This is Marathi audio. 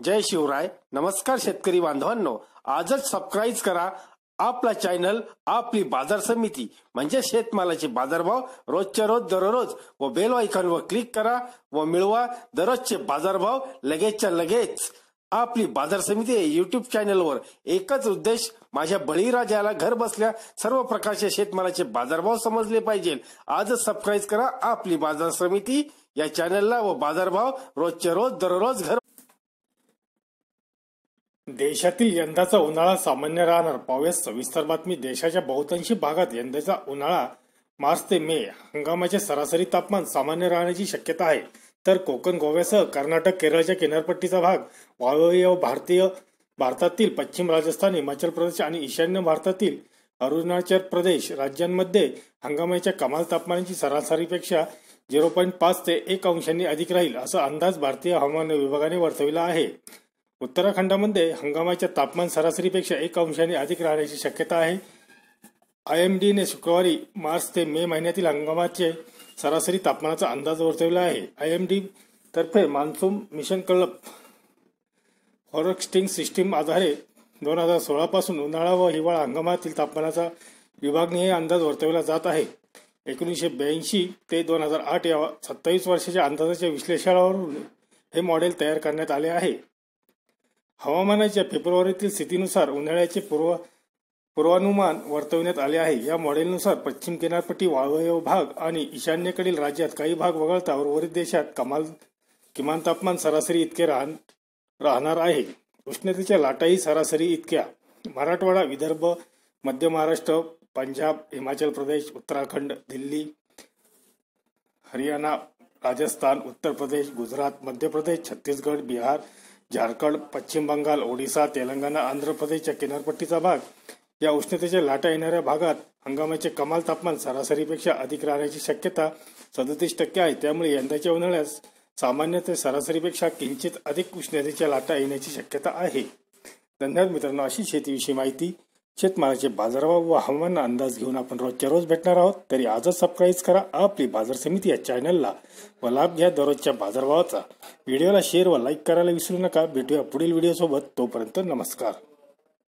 जय शिवराय. नमस्कार शेतकरी बांधवांनो, आजच सबस्क्राईब करा आपला चॅनल आपली बाजार समिती म्हणजे शेतमालाचे बाजारभाव रोजच्या रोज दररोज व बेल आयकॉनवर क्लिक करा व मिळवा दररोजचे बाजारभाव लगेचच्या लगेच. आपली बाजार समिती युट्यूब चॅनलवर एकच उद्देश, माझ्या बळीराजाला घर बसल्या सर्व प्रकारचे शेतमालाचे बाजारभाव समजले पाहिजे. आजच सबस्क्राईब करा आपली बाजार समिती या चॅनलला व बाजारभाव रोजच्या रोज दररोज घर. देशातील यंदाचा उन्हाळा सामान्य राहणार, पाहूया सविस्तर बातमी. देशाच्या बहुतांशी भागात यंदाचा उन्हाळा मार्च ते मे हंगामाचे सरासरी तापमान सामान्य राहण्याची शक्यता आहे, तर कोकण, गोव्यासह कर्नाटक, केरळच्या किनारपट्टीचा भाग, वायव्य भारतातील पश्चिम राजस्थान, हिमाचल प्रदेश आणि ईशान्य भारतातील अरुणाचल प्रदेश राज्यांमध्ये हंगामाच्या कमाल तापमानाची सरासरीपेक्षा 0.5 ते 1 अंशांनी अधिक राहील, असा अंदाज भारतीय हवामान विभागाने वर्तविला आहे. उत्तराखंडामध्ये हंगामाच्या तापमान सरासरीपेक्षा 1 अंशाने अधिक राहण्याची शक्यता आहे. IMD ने शुक्रवारी मार्च ते मे महिन्यातील हंगामाचे सरासरी तापमानाचा अंदाज वर्तविला आहे. IMD तर्फे monsoon mission club forecasting system आधारे 2016 पासून उन्हाळा व हिवाळा हंगामातील तापमानाचा विभागनीय अंदाज वर्तविला जात आहे. 1982 ते 2008 या 27 वर्षाच्या अंदाजाच्या विश्लेषणावरून हे मॉडेल तयार करण्यात आले आहे. हवामानाच्या फेब्रुवारीतील स्थितीनुसार उन्हाळ्याचे पूर्वानुमान वर्तवण्यात आले आहे. या मॉडेलनुसार पश्चिम किनारपट्टी, वायव्य भाग आणि ईशान्येकडील राज्यात काही भाग वगळता उर्वरित देशात किमान तापमान सरासरी इतके राहणार आहे. उष्णतेच्या लाटाही सरासरी इतक्या. मराठवाडा, विदर्भ, मध्य महाराष्ट्र, पंजाब, हिमाचल प्रदेश, उत्तराखंड, दिल्ली, हरियाणा, राजस्थान, उत्तर प्रदेश, गुजरात, मध्य प्रदेश, छत्तीसगड, बिहार, झारखंड, पश्चिम बंगाल, ओडिशा, तेलंगणा, आंध्र प्रदेशच्या किनारपट्टीचा भाग या उष्णतेच्या लाटा येणाऱ्या भागात हंगामाचे कमाल तापमान सरासरीपेक्षा अधिक राहण्याची शक्यता 37% आहे. त्यामुळे यंदाच्या उन्हाळ्यात सामान्य ते सरासरीपेक्षा किंचित अधिक उष्णतेच्या लाटा येण्याची शक्यता आहे. धन्यवाद मित्रांनो. अशी शेतीविषयी माहिती, शेतमालाचे बाजारभाव व हवामान अंदाज घेऊन आपण रोजच्या रोज भेटणार आहोत. तरी आजच सबस्क्राईब करा आपली बाजार समिती या चॅनलला व लाभ घ्या दररोजच्या बाजारभावाचा. व्हिडिओला शेअर व लाईक करायला विसरू नका. भेटूया पुढील व्हिडिओ सोबत. तोपर्यंत नमस्कार.